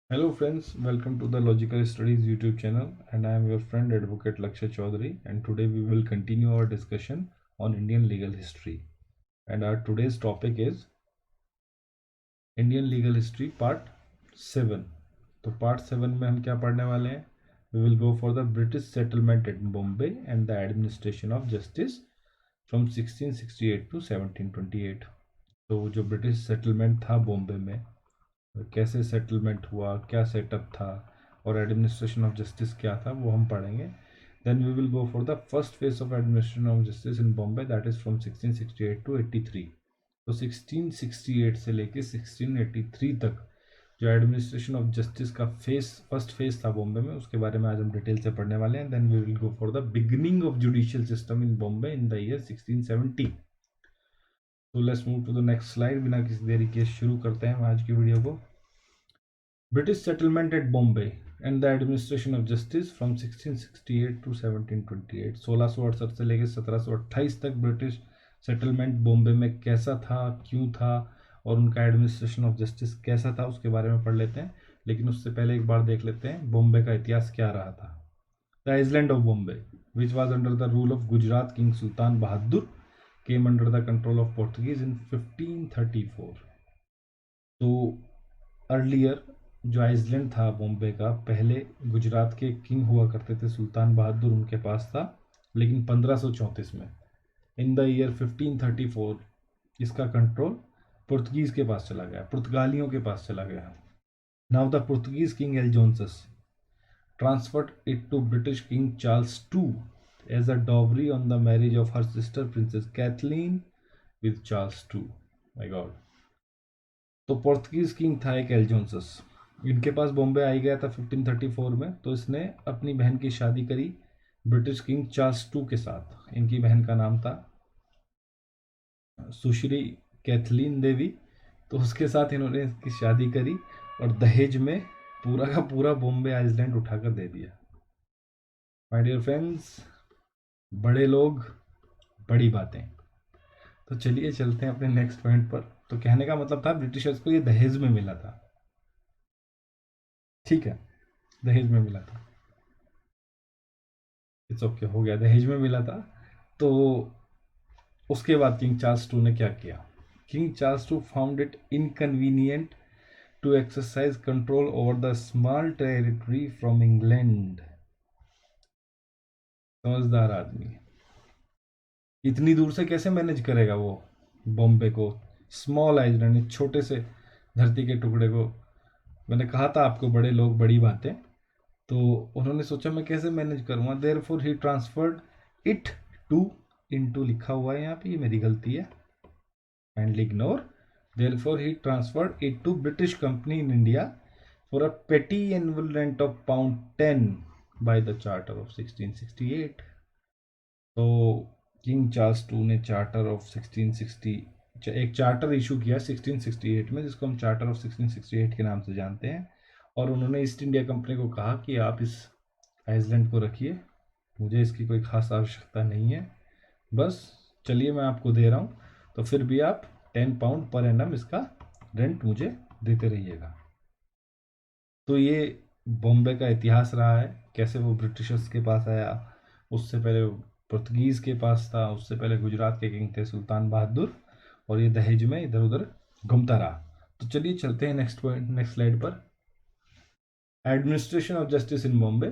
Hello friends, welcome to the Logical Studies YouTube channel, and I am your friend Advocate Lakshay Chaudhary, and today we will continue our discussion on Indian legal history. And our today's topic is Indian legal history part 7. तो part 7 में हम क्या पढ़ने वाले हैं? We will go for the British settlement at Bombay and the administration of justice from 1668 to 1728. तो जो British settlement था बॉम्बे में, कैसे सेटलमेंट हुआ, क्या सेटअप था और एडमिनिस्ट्रेशन ऑफ जस्टिस क्या था, वो हम पढ़ेंगे. Then we will go for the first phase of administration of justice in Bombay, that is from 1668 to 83. तो 1668 से लेके 1683 तक जो एडमिनिस्ट्रेशन ऑफ जस्टिस का फर्स्ट फेज था बॉम्बे में, उसके बारे में आज हम डिटेल से पढ़ने वाले हैं. Then we will go for the beginning of judicial system in Bombay in the year 1670. तो let's move to the next slide. बिना किसी देरी के शुरू करते हैं हम आज की वीडियो को. British settlement at Bombay and the administration of justice from 1668 to 1728. 1668 से लेकर 1728 तक ब्रिटिश सेटलमेंट बॉम्बे में कैसा था, क्यों था और उनका एडमिनिस्ट्रेशन ऑफ जस्टिस कैसा था, उसके बारे में पढ़ लेते हैं. लेकिन उससे पहले एक बार देख लेते हैं बॉम्बे का इतिहास क्या रहा था. The island of Bombay which was under the rule of Gujarat king Sultan Bahadur came under the control of Portuguese in 1534. तो अर्लियर जो आइसलैंड था बॉम्बे का, पहले गुजरात के किंग हुआ करते थे सुल्तान बहादुर, उनके पास था. लेकिन 1534 में इन द ईयर 1534 इसका कंट्रोल पुर्तगीज के पास चला गया, पुर्तगालियों के पास चला गया. Now the Portuguese king Alphonsus transferred it to British King Charles II as a dowry on the marriage of her sister Princess Kathleen with Charles II. My God. तो पोर्तुगीज किंग था एक एल्जोंसस, इनके पास बॉम्बे आई गया था 1534 में. तो इसने अपनी बहन की शादी करी ब्रिटिश किंग चार्ल्स II के साथ. इनकी बहन का नाम था सुश्री कैथलीन देवी. तो उसके साथ इन्होंने इसकी शादी करी और दहेज में पूरा का पूरा बॉम्बे आइलैंड उठाकर दे दिया. माय डियर फ्रेंड्स, बड़े लोग, बड़ी बातें. तो चलिए चलते हैं अपने नेक्स्ट पॉइंट पर. तो कहने का मतलब था ब्रिटिशर्स को ये दहेज में मिला था. ठीक है, दहेज में मिला था. इट्स ओके, हो गया, दहेज में मिला था. तो उसके बाद किंग चार्ल्स II ने क्या किया? King Charles II found it inconvenient to exercise control over the small territory from England. समझदार आदमी. इतनी दूर से कैसे मैनेज करेगा वो बॉम्बे को, स्मॉल आइलैंड, छोटे से धरती के टुकड़े को. मैंने कहा था आपको, बड़े लोग बड़ी बातें. तो उन्होंने सोचा मैं कैसे मैनेज करूँगा. Therefore he transferred it to, into लिखा हुआ है यहाँ पे, ये मेरी गलती है, kindly ignore. Therefore he transferred it to British company in India for a petty annual rent of £10 by the charter of 1668. तो किंग चार्ल्स II ने चार्टर ऑफ 1660, एक चार्टर इशू किया 1668 में, जिसको हम चार्टर ऑफ 1668 के नाम से जानते हैं. और उन्होंने ईस्ट इंडिया कंपनी को कहा कि आप इस आइसलैंड को रखिए, मुझे इसकी कोई खास आवश्यकता नहीं है, बस चलिए मैं आपको दे रहा हूँ, तो फिर भी आप £10 पर एनम इसका रेंट मुझे देते रहिएगा. तो ये बॉम्बे का इतिहास रहा है, कैसे वो ब्रिटिशर्स के पास आया. उससे पहले पुर्तगीज़ के पास था, उससे पहले गुजरात के किंग थे सुल्तान बहादुर, और ये दहेज में इधर उधर घूमता रहा. तो चलिए चलते हैं नेक्स्ट पॉइंट, नेक्स्ट स्लाइड पर. Administration of justice in Bombay.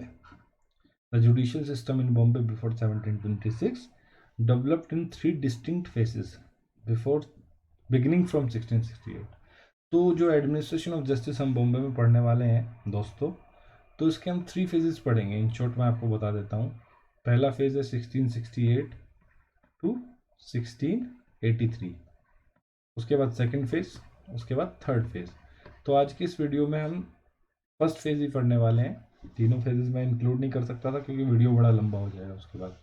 The judicial system in Bombay before 1726 developed in 3 distinct phases before beginning from 1668. तो जो एडमिनिस्ट्रेशन ऑफ जस्टिस हम बॉम्बे में पढ़ने वाले हैं दोस्तों, तो इसके हम 3 फेजेस पढ़ेंगे. इन शॉर्ट मैं आपको बता देता हूँ. पहला फेज है 1668 टू 1683, उसके बाद सेकंड फेज, उसके बाद थर्ड फेज. तो आज की इस वीडियो में हम फर्स्ट फेज ही पढ़ने वाले हैं. तीनों फेजेस में इंक्लूड नहीं कर सकता था क्योंकि वीडियो बड़ा लंबा हो जाएगा उसके बाद.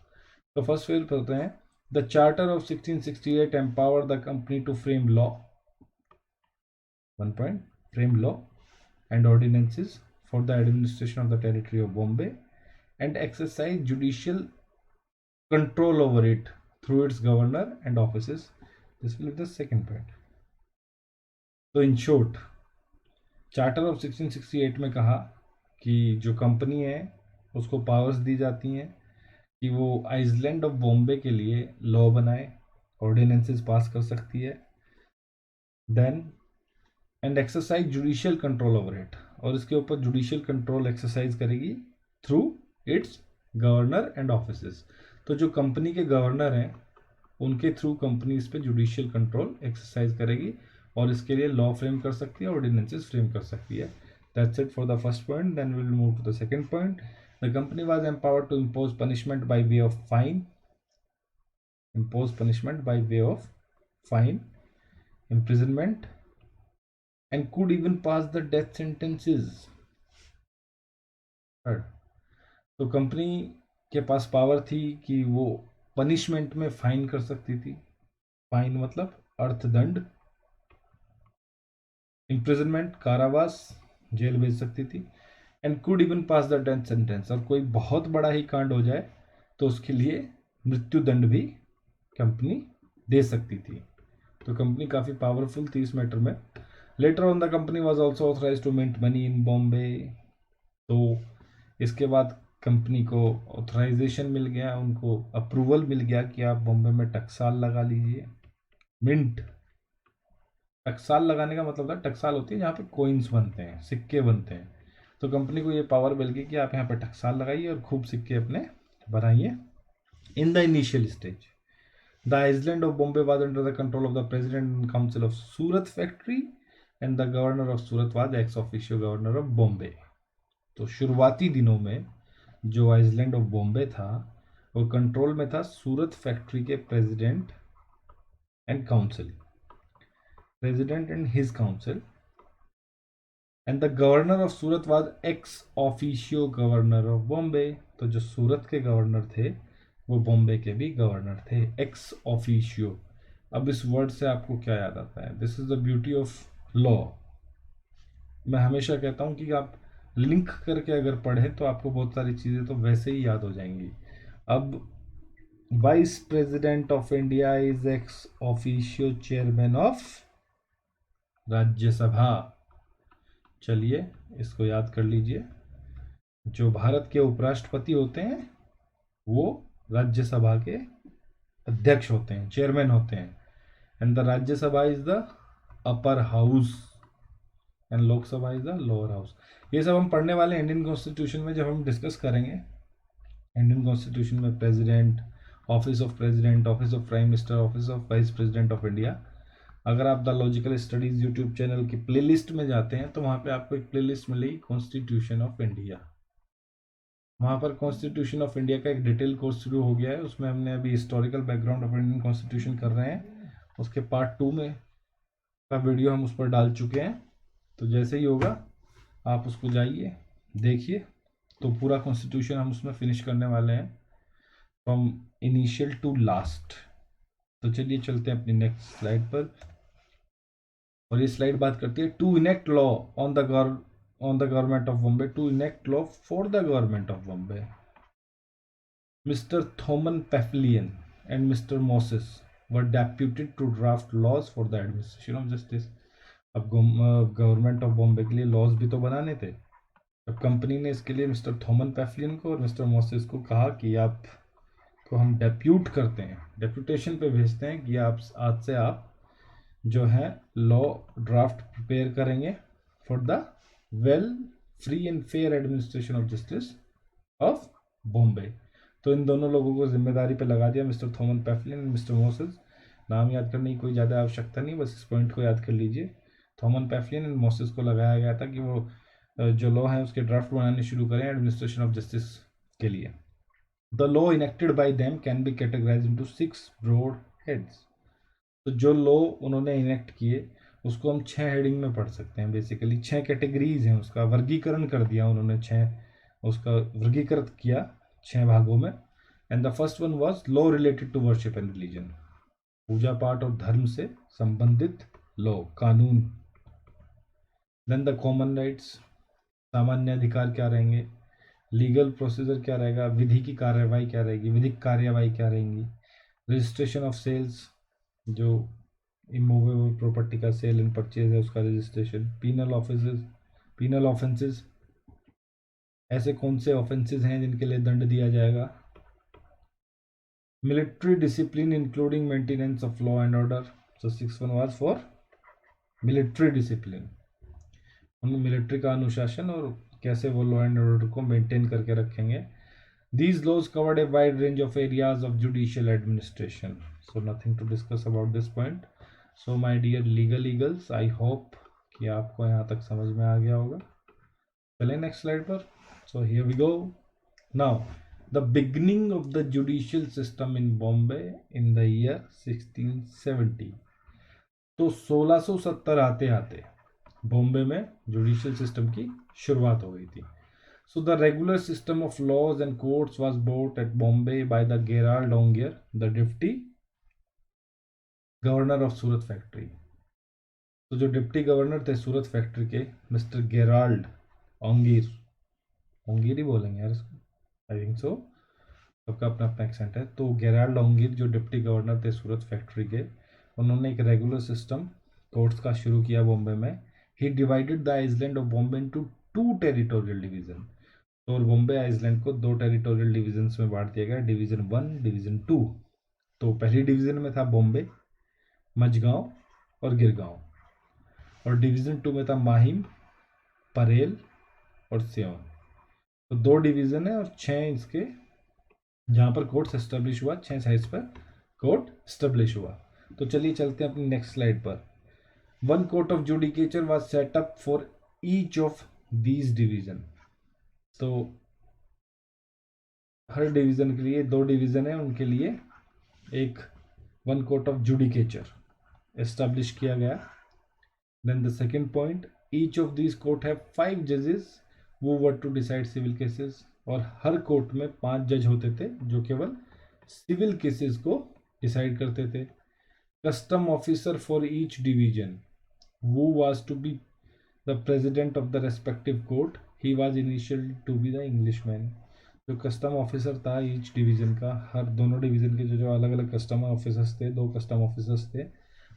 तो फर्स्ट फेज पढ़ते हैं. The charter of 1668 empower the company to frame law. 1 point, frame law and ordinances for the administration of the territory of Bombay and exercise judicial control over it through its governor and offices. This will be the second point. So in short, charter of 1668 में कहा कि जो company है उसको powers दी जाती हैं कि वो आइसलैंड ऑफ बॉम्बे के लिए लॉ बनाए, ऑर्डिनेंसेस पास कर सकती है, then and exercise judicial control over it, और इसके ऊपर जुडिशियल कंट्रोल एक्सरसाइज करेगी through its governor and offices. तो जो कंपनी के गवर्नर हैं उनके थ्रू कंपनी इस पे जुडिशियल कंट्रोल एक्सरसाइज करेगी और इसके लिए लॉ फ्रेम कर सकती है, ऑर्डिनेंसेस फ्रेम कर सकती है। That's it for the first point. Then we will move to the second point. The company was empowered to impose punishment by way of fine, impose punishment by way of fine, imprisonment, and could even pass the death sentences. Third, तो company के पास power थी कि वो punishment में fine कर सकती थी, fine मतलब अर्थदंड, इम्प्रिजनमेंट कारावास, जेल भेज सकती थी, and could even pass the death sentence, और कोई बहुत बड़ा ही कांड हो जाए तो उसके लिए मृत्युदंड भी कंपनी दे सकती थी। तो कंपनी काफ़ी पावरफुल थी इस मैटर में। Later on the company was also authorised to mint money in Bombay. तो इसके बाद कंपनी को ऑथराइजेशन मिल गया, उनको अप्रूवल मिल गया कि आप बॉम्बे में टकसाल लगा लीजिए। मिंट, टकसाल लगाने का मतलब था, टकसाल होती है जहाँ पे कोइंस बनते हैं, सिक्के बनते हैं। तो कंपनी को ये पावर मिल गई कि आप यहाँ पे टकसाल लगाइए और खूब सिक्के अपने बनाइए। In the initial stage the island of Bombay was under the control of the president and council of Surat factory and the governor of Surat was ex officio governor of Bombay. तो शुरुआती दिनों में जो आइसलैंड ऑफ बॉम्बे था वो कंट्रोल में था सूरत फैक्ट्री के president and council, president and his council, and the governor of Surat was ex officio governor of Bombay. तो जो सूरत के गवर्नर थे वो बॉम्बे के भी गवर्नर थे, एक्स ऑफिशियो। अब इस वर्ड से आपको क्या याद आता है? This is the beauty of law. मैं हमेशा कहता हूँ कि आप लिंक करके अगर पढ़ें तो आपको बहुत सारी चीज़ें तो वैसे ही याद हो जाएंगी। अब vice president of India is ex officio chairman of Rajya Sabha. चलिए इसको याद कर लीजिए। जो भारत के उपराष्ट्रपति होते हैं वो राज्यसभा के अध्यक्ष होते हैं, चेयरमैन होते हैं, and the Rajya Sabha is the upper house and Lok Sabha is the lower house. ये सब हम पढ़ने वाले इंडियन कॉन्स्टिट्यूशन में, जब हम डिस्कस करेंगे इंडियन कॉन्स्टिट्यूशन में president, office of president, office of prime minister, office of vice president of India. अगर आप the logical studies YouTube channel की प्लेलिस्ट में जाते हैं तो वहाँ पे आपको एक प्लेलिस्ट मिलेगी कॉन्स्टिट्यूशन ऑफ इंडिया। वहाँ पर कॉन्स्टिट्यूशन ऑफ इंडिया का एक डिटेल कोर्स शुरू हो गया है, उसमें हमने अभी historical background of Indian constitution कर रहे हैं, उसके पार्ट 2 में का वीडियो हम उस पर डाल चुके हैं। तो जैसे ही होगा आप उसको जाइए देखिए, तो पूरा कॉन्स्टिट्यूशन हम उसमें फिनिश करने वाले हैं फ्रॉम इनिशियल टू लास्ट। तो चलिए चलते हैं अपनी नेक्स्ट स्लाइड पर, और ये स्लाइड बात करती है to enact law on the government of Bombay, to enact law for the government of Bombay. Mister Thomas Papillon and mister Moses were deputed to draft laws for the administration of justice. अब government of Bombay के लिए laws भी तो बनाने थे। अब company ने इसके लिए मिस्टर थॉमन पैफलियन को और मिस्टर मोसेस को कहा कि आप को हम डेप्यूट करते हैं, डेप्यूटेशन पे भेजते हैं कि आप आज से आप जो है लॉ ड्राफ्ट प्रिपेयर करेंगे for the well free and fair administration of justice of Bombay. तो इन दोनों लोगों को जिम्मेदारी पे लगा दिया, मिस्टर थॉमन पैफलिन एंड मिस्टर मोसेस। नाम याद करने की कोई ज़्यादा आवश्यकता नहीं, बस इस पॉइंट को याद कर लीजिए। थॉमन पैफलिन एंड मोसेस को लगाया गया था कि वो जो लॉ है उसके ड्राफ्ट बनाने शुरू करें एडमिनिस्ट्रेशन ऑफ जस्टिस के लिए। The law enacted by them can be categorise into 6 broad heads. तो जो लॉ उन्होंने इनेक्ट किए उसको हम 6 हेडिंग में पढ़ सकते हैं। बेसिकली 6 कैटेगरीज हैं, उसका वर्गीकरण कर दिया उन्होंने, 6 उसका वर्गीकृत किया 6 भागों में। And the first one was law related to worship and religion, पूजा पाठ और धर्म से संबंधित लॉ, कानून। देन द कॉमन राइट्स, सामान्य अधिकार क्या रहेंगे, लीगल प्रोसीजर क्या रहेगा, विधि की कार्यवाही क्या रहेगी, विधिक कार्यवाही क्या रहेंगी, रजिस्ट्रेशन ऑफ सेल्स, जो इमूवेबल प्रॉपर्टी का सेल एंड परचेज है उसका registration, penal officers, penal offences, ऐसे कौन से ऑफेंसेस हैं जिनके लिए दंड दिया जाएगा? Military discipline including maintenance of law and order, so 6 was for military discipline, उनमें मिलिट्री का अनुशासन और कैसे वो लॉ एंड ऑर्डर को मेंटेन करके रखेंगे. These laws covered a wide range of areas of judicial administration. So nothing to discuss about this point. So my dear legal eagles, I hope कि आपको यहाँ तक समझ में आ गया होगा. चलें नेक्स्ट स्लाइड पर. So here we go. Now the beginning of the judicial system in Bombay in the year 1670. तो 1670 आते आते बॉम्बे में जुडिशियल सिस्टम की शुरुआत हो गई थी. So the regular system of laws and courts was brought at Bombay by the Gerald Ongier, the deputy governor of Surat factory. तो जो डिप्टी गवर्नर थे सूरत फैक्ट्री के, मिस्टर गेराल्ड ओंगीर, ओंगीर ही बोलेंगे यार इसको, आई थिंक सो, सबका अपना अपना एक्सेंट है. तो गेराल्ड ओंगीर जो डिप्टी गवर्नर थे सूरत फैक्ट्री के, उन्होंने एक रेगुलर सिस्टम कोर्ट्स का शुरू किया बॉम्बे में. He divided the island of Bombay into 2 territorial division. और बॉम्बे आइलैंड को 2 टेरिटोरियल डिवीजन्स में बांट दिया गया, डिवीजन 1, डिवीजन 2. तो पहली डिवीजन में था बॉम्बे, मझगांव और गिरगांव, और डिवीजन 2 में था माहिम, परेल और सियोन. तो 2 डिवीजन है और 6 इसके जहाँ पर कोर्ट एस्टेब्लिश हुआ, 6 साइज पर कोर्ट एस्टेब्लिश हुआ. तो चलिए चलते हैं अपनी नेक्स्ट स्लाइड पर. 1 court of judicature was set up for each of these division. तो हर डिवीजन के लिए 2 डिवीजन है, उनके लिए एक 1 कोर्ट ऑफ जुडिकेचर एस्टैब्लिश किया गया. Then the second point, each of these court have 5 जजेस वो were to decide civil cases. और हर कोर्ट में 5 जज होते थे जो केवल सिविल केसेस को डिसाइड करते थे. Custom officer for each division वो was to be the president of the respective court. He was initially to be the Englishman. जो कस्टम ऑफिसर था ईच डिवीजन का, हर दोनों डिवीजन के जो अलग अलग कस्टम ऑफिसर्स थे, 2 कस्टम ऑफिसर्स थे,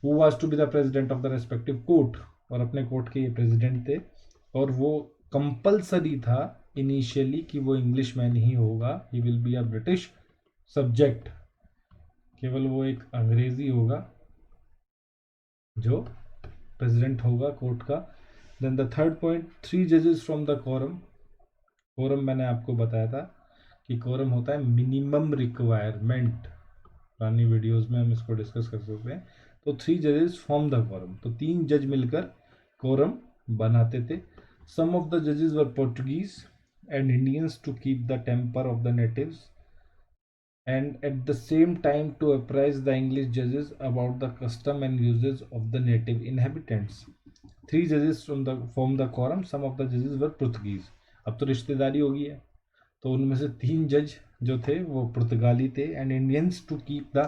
वो was to be the president of the respective court, और अपने कोर्ट के ये प्रेसिडेंट थे. और वो कंपल्सरी था इनिशियली कि वो इंग्लिशमैन ही होगा, he will be a British subject, केवल वो एक अंग्रेजी होगा जो प्रेसिडेंट होगा कोर्ट का. देन द थर्ड पॉइंट, 3 जजेस फ्रॉम द कोरम. कोरम मैंने आपको बताया था कि कोरम होता है मिनिमम रिक्वायरमेंट, पुरानी वीडियोस में हम इसको डिस्कस कर सकते हैं. तो 3 जजेस फ्रॉम द कोरम, तो 3 जज मिलकर कोरम बनाते थे. सम ऑफ द जजेस were Portuguese and Indians to keep the temper of the natives and at the same time to apprise the English judges about the custom and uses of the native inhabitants. 3 judges from the quorum, some of the judges were Portuguese. अब तो रिश्तेदारी हो गई है, तो उनमें से 3 जज जो थे वो पुर्तगाली थे. And Indians to keep the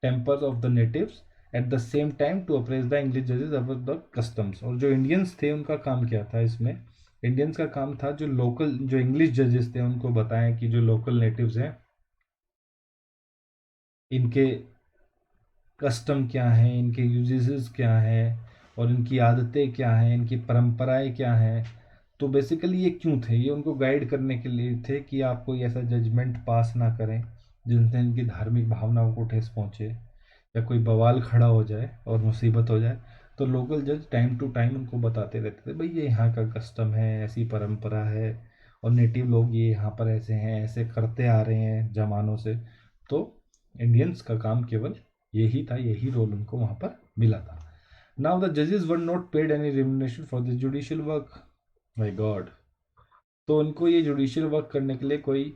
tempers of the natives at the same time to apprise the English जजेस अबाउट द कस्टम्स. और जो इंडियंस थे उनका काम क्या था इसमें? इंडियंस का काम था जो लोकल, जो इंग्लिश जजेस थे उनको बताएं कि जो लोकल नेटिव्स हैं इनके कस्टम क्या हैं, इनके यूजेस क्या हैं, और इनकी आदतें क्या हैं, इनकी परंपराएं क्या हैं. तो बेसिकली ये क्यों थे? ये उनको गाइड करने के लिए थे कि आप कोई ऐसा जजमेंट पास ना करें जिनसे इनकी धार्मिक भावनाओं को ठेस पहुंचे या कोई बवाल खड़ा हो जाए और मुसीबत हो जाए. तो लोकल जज टाइम टू टाइम उनको बताते रहते थे, भाई ये यहाँ का कस्टम है, ऐसी परंपरा है, और नेटिव लोग ये यहाँ पर ऐसे हैं, ऐसे करते आ रहे हैं ज़मानों से. तो इंडियंस का काम केवल यही था, यही रोल उनको वहाँ पर मिला था. नाउ द जजेस were not paid any remuneration for this judicial work. My God. तो उनको ये जुडिशियल वर्क करने के लिए कोई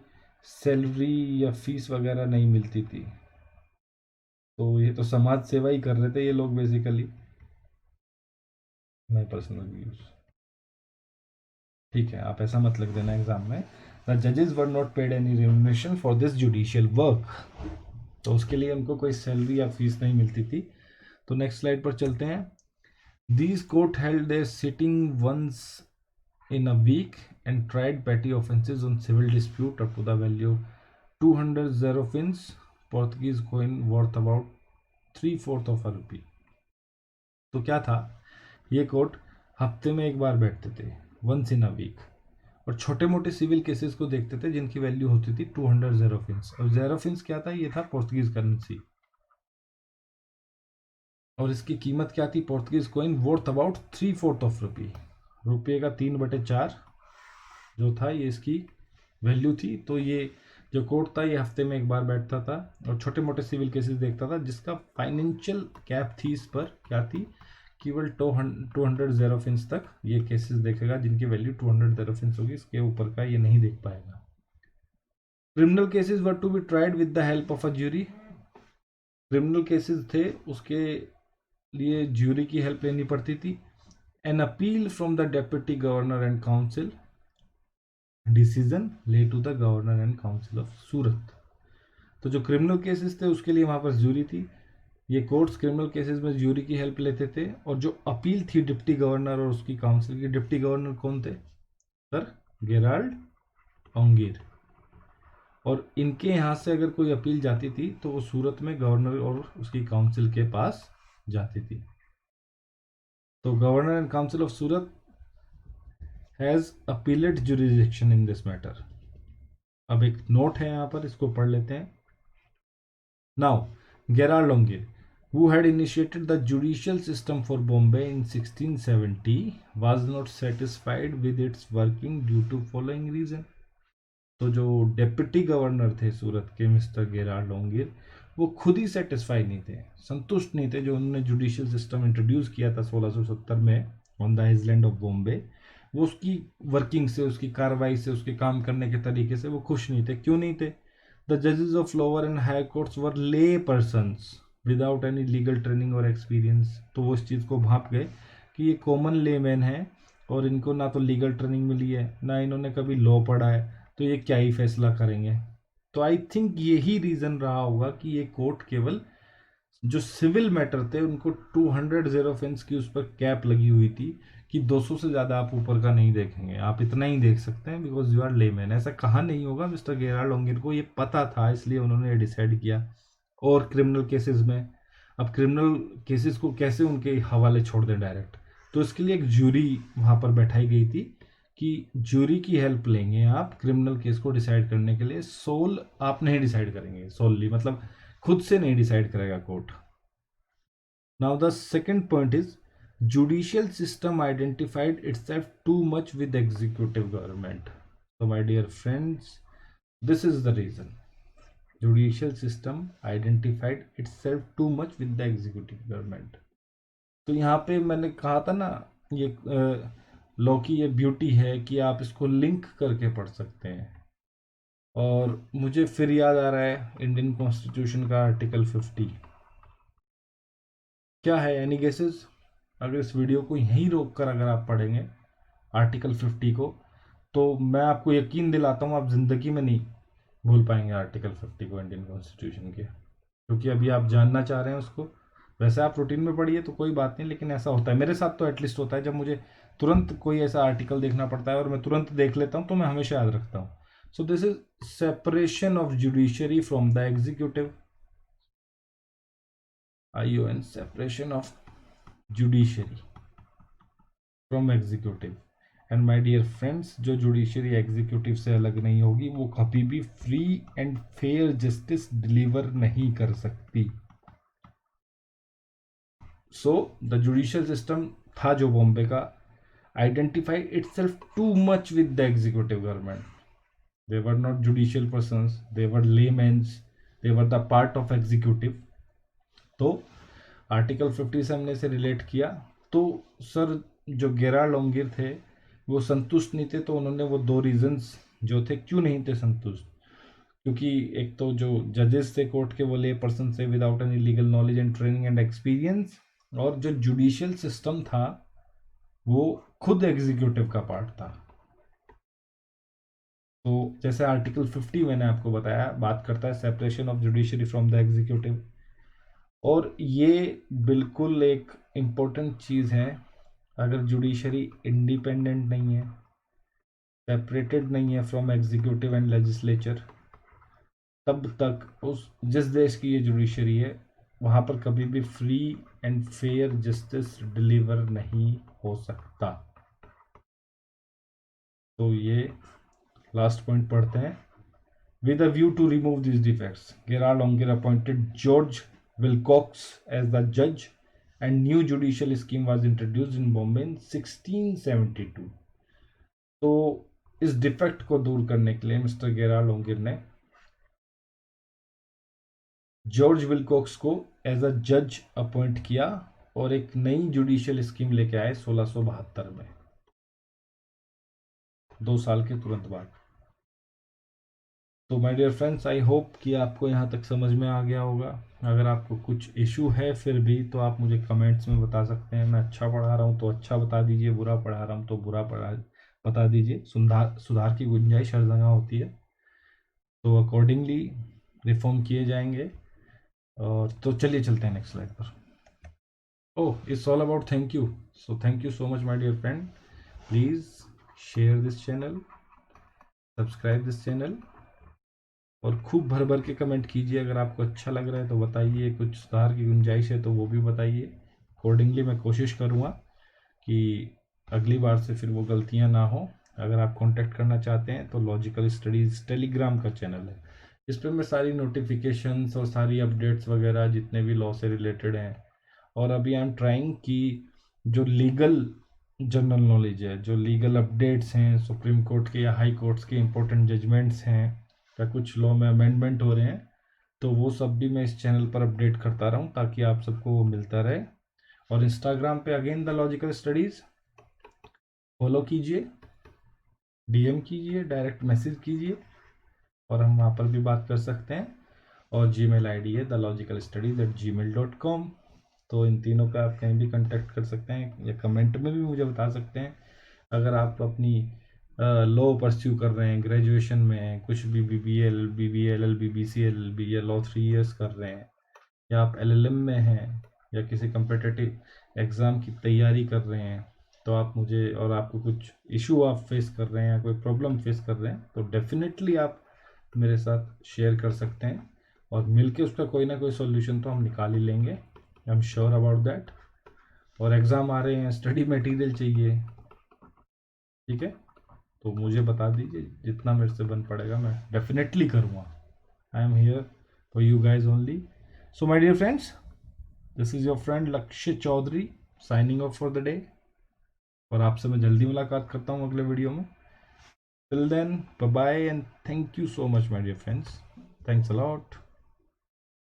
सैलरी या फीस वगैरह नहीं मिलती थी. तो ये तो समाज सेवा ही कर रहे थे ये लोग बेसिकली. माय पर्सनल व्यूज, ठीक है, आप ऐसा मत लिख देना एग्जाम में. द जजेस were not paid any remuneration for this judicial work. तो उसके लिए उनको कोई सैलरी या फीस नहीं मिलती थी. तो नेक्स्ट स्लाइड पर चलते हैं. These court held their sitting once in a week and tried petty offences on civil dispute up to the value 200 xeraphins, Portuguese coin worth about 3/4 of a rupee. तो क्या था, ये कोर्ट हफ्ते में एक बार बैठते थे. Once in a week. और छोटे मोटे सिविल केसेस को देखते थे जिनकी वैल्यू होती थी 200 ज़ेरोफिन्स। और ज़ेरोफिन्स क्या था? ये था पोर्तुगीज करेंसी। और इसकी कीमत क्या थी? Portuguese coin worth about 3/4 of rupee. रुपये का 3/4 जो था ये इसकी वैल्यू थी। तो ये जो कोर्ट था ये हफ्ते में एक बार बैठता था और छोटे मोटे सिविल केसेस देखता था जिसका फाइनेंशियल कैप थी इस पर क्या थी? केवल 200 ज़ेरोफिन्स तक ये केसेस देखेगा जिनकी वैल्यू 200 ज़ेरोफिन्स होगी। इसके ऊपर का ये नहीं देख पाएगा। Criminal cases were to be tried with the help of a jury. Criminal cases थे उसके लिए ज्यूरी की हेल्प लेनी पड़ती थी। An appeal from the deputy governor and council decision lay to the governor and council of Surat. तो जो criminal cases थे उसके लिए वहां पर ज्यूरी थी। ये कोर्ट्स क्रिमिनल केसेस में ज्यूरी की हेल्प लेते थे। और जो अपील थी डिप्टी गवर्नर और उसकी काउंसिल की, डिप्टी गवर्नर कौन थे? Sir Gerald Aungier. और इनके यहाँ से अगर कोई अपील जाती थी तो वो सूरत में गवर्नर और उसकी काउंसिल के पास जाती थी। तो governor and council of Surat has appellate jurisdiction in this matter. अब एक नोट है यहाँ पर, इसको पढ़ लेते हैं। Now Gerald Aungier, who had initiated the judicial system for Bombay in 1670, was not satisfied with its working due to following reason। तो जो डेप्यूटी गवर्नर थे सूरत के मिस्टर गेराल्ड ओंगीर, वो खुद ही सेटिस्फाई नहीं थे, संतुष्ट नहीं थे जो उन्होंने जुडिशियल सिस्टम इंट्रोड्यूस किया था 1670 में on the island of Bombay. वो उसकी वर्किंग से, उसकी कार्रवाई से, उसके काम करने के तरीके से वो खुश नहीं थे। क्यों नहीं थे? द जजेस of lower and high courts were lay persons without any legal training और एक्सपीरियंस। तो वो इस चीज़ को भाप गए कि ये कॉमन लेमैन है और इनको ना तो लीगल ट्रेनिंग मिली है ना इन्होंने कभी लॉ पढ़ा है, तो ये क्या ही फैसला करेंगे। तो आई थिंक यही रीज़न रहा होगा कि ये कोर्ट केवल जो सिविल मैटर थे उनको 200 ज़ेरोफिन्स की उस पर कैप लगी हुई थी कि 200 से ज़्यादा आप ऊपर का नहीं देखेंगे, आप इतना ही देख सकते हैं बिकॉज यू आर लेमैन। ऐसा कहा नहीं होगा, मिस्टर गेराल्ड ओंगीर को ये पता था इसलिए उन्होंने डिसाइड किया। और क्रिमिनल केसेस में, अब क्रिमिनल केसेस को कैसे उनके हवाले छोड़ दें डायरेक्ट? तो इसके लिए एक ज्यूरी वहाँ पर बैठाई गई थी कि ज्यूरी की हेल्प लेंगे आप क्रिमिनल केस को डिसाइड करने के लिए। सोल आप नहीं डिसाइड करेंगे, सोलली मतलब खुद से नहीं डिसाइड करेगा court. Now the second point is judicial system identified itself too much with executive government. तो my dear friends, this is the reason judicial system identified itself too much with the executive government। तो यहाँ पे मैंने कहा था ना, ये law की ये ब्यूटी है कि आप इसको लिंक करके पढ़ सकते हैं। और मुझे फिर याद आ रहा है इंडियन कॉन्स्टिट्यूशन का आर्टिकल 50 क्या है। Any guesses? अगर इस वीडियो को यहीं रोक कर अगर आप पढ़ेंगे आर्टिकल 50 को, तो मैं आपको यकीन दिलाता हूँ आप जिंदगी में नहीं भूल पाएंगे आर्टिकल 50 को इंडियन कॉन्स्टिट्यूशन के, क्योंकि अभी आप जानना चाह रहे हैं उसको। वैसे आप रूटीन में पढ़िए तो कोई बात नहीं, लेकिन ऐसा होता है, मेरे साथ तो एटलीस्ट होता है, जब मुझे तुरंत कोई ऐसा आर्टिकल देखना पड़ता है और मैं तुरंत देख लेता हूँ तो मैं हमेशा याद रखता हूँ। So this is separation of judiciary from the executive, ION, separation of judiciary from executive. And my dear friends, जो जुडिशरी एग्जीक्यूटिव से अलग नहीं होगी वो कभी भी free and fair justice deliver नहीं कर सकती। सो द जुडिशियल सिस्टम था जो बॉम्बे का, identified itself too much with the executive government. They were not judicial persons, they were laymens, they were the part of executive. तो article 50 से हमने इसे रिलेट किया। तो सर जो गेराल्ड ओंगीर थे वो संतुष्ट नहीं थे, तो उन्होंने वो दो रीजंस जो थे क्यों नहीं थे संतुष्ट, क्योंकि एक तो जो जजेस थे कोर्ट के वो ले पर्सन से without any legal knowledge and training and experience, और जो जुडिशियल सिस्टम था वो खुद एग्जीक्यूटिव का पार्ट था। तो जैसे आर्टिकल 50 मैंने आपको बताया बात करता है separation of judiciary from the executive, और ये बिल्कुल एक इम्पोर्टेंट चीज़ है। अगर जुडिशरी इंडिपेंडेंट नहीं है, सेपरेटेड नहीं है फ्रॉम एग्जीक्यूटिव एंड लेजिस्लेचर, तब तक उस जिस देश की ये जुडिशरी है वहाँ पर कभी भी free and fair justice deliver नहीं हो सकता। तो ये लास्ट पॉइंट पढ़ते हैं. With a view to remove these defects, Gerald Unger appointed George Wilcox as the judge, and new judicial scheme was introduced in Bombay in 1672. तो इस defect को दूर करने के लिए मिस्टर गेराल्ड ओंगिर ने जॉर्ज विलकॉक्स को एज अ जज अपॉइंट किया और एक नई जुडिशियल स्कीम लेके आए 1672 में, 2 साल के तुरंत बाद. तो my dear friends, I hope कि आपको यहाँ तक समझ में आ गया होगा. अगर आपको कुछ इशू है फिर भी तो आप मुझे कमेंट्स में बता सकते हैं. मैं अच्छा पढ़ा रहा हूँ तो अच्छा बता दीजिए, बुरा पढ़ा रहा हूँ तो बुरा बता दीजिए. सुधार की गुंजाइश हर जगह होती है, तो अकॉर्डिंगली रिफॉर्म किए जाएंगे. और तो चलिए चलते हैं नेक्स्ट स्लाइड पर. Oh, it's all about thank you. So thank you so much my dear friend. Please share this channel, subscribe this channel और खूब भर भर के कमेंट कीजिए. अगर आपको अच्छा लग रहा है तो बताइए, कुछ सुधार की गुंजाइश है तो वो भी बताइए. अकॉर्डिंगली मैं कोशिश करूँगा कि अगली बार से फिर वो गलतियाँ ना हो. अगर आप कांटेक्ट करना चाहते हैं तो लॉजिकल स्टडीज़ टेलीग्राम का चैनल है. इस पर मैं सारी नोटिफिकेशंस और सारी अपडेट्स वगैरह जितने भी लॉ से रिलेटेड हैं, और अभी आई एम ट्राइंग कि जो लीगल जनरल नॉलेज है, जो लीगल अपडेट्स हैं, सुप्रीम कोर्ट के या हाई कोर्ट्स के इंपॉर्टेंट जजमेंट्स हैं या कुछ लॉ में अमेंडमेंट हो रहे हैं, तो वो सब भी मैं इस चैनल पर अपडेट करता रहूं ताकि आप सबको वो मिलता रहे. और इंस्टाग्राम पे again the logical studies follow कीजिए, डीएम कीजिए, डायरेक्ट मैसेज कीजिए और हम वहाँ पर भी बात कर सकते हैं. और जीमेल आईडी है thelogicalstudies@gmail.com. तो इन तीनों पे आप कहीं भी कांटेक्ट कर सकते हैं या कमेंट में भी मुझे बता सकते हैं. अगर आप अपनी लॉ परस्यू कर रहे हैं, ग्रेजुएशन में हैं, कुछ भी BBA LLB LLB BCA LLB या लॉ 3 इयर्स कर रहे हैं, या आप LLM में हैं या किसी कम्पिटिटिव एग्ज़ाम की तैयारी कर रहे हैं, तो आप मुझे, और आपको कुछ इशू आप फेस कर रहे हैं या कोई प्रॉब्लम फेस कर रहे हैं, तो डेफिनेटली आप मेरे साथ शेयर कर सकते हैं और मिलके उसका कोई ना कोई सॉल्यूशन तो हम निकाल ही लेंगे. I am sure about that. और एग्ज़ाम आ रहे हैं, स्टडी मटेरियल चाहिए, ठीक है, तो मुझे बता दीजिए. जितना मेरे से बन पड़ेगा मैं डेफिनेटली करूँगा. I am here for you guys only. So my dear friends, this is your friend Lakshya Chaudhary signing off for the day. और आपसे मैं जल्दी मुलाकात करता हूँ अगले वीडियो में. Till then, bye bye and thank you so much my dear friends. Thanks a lot.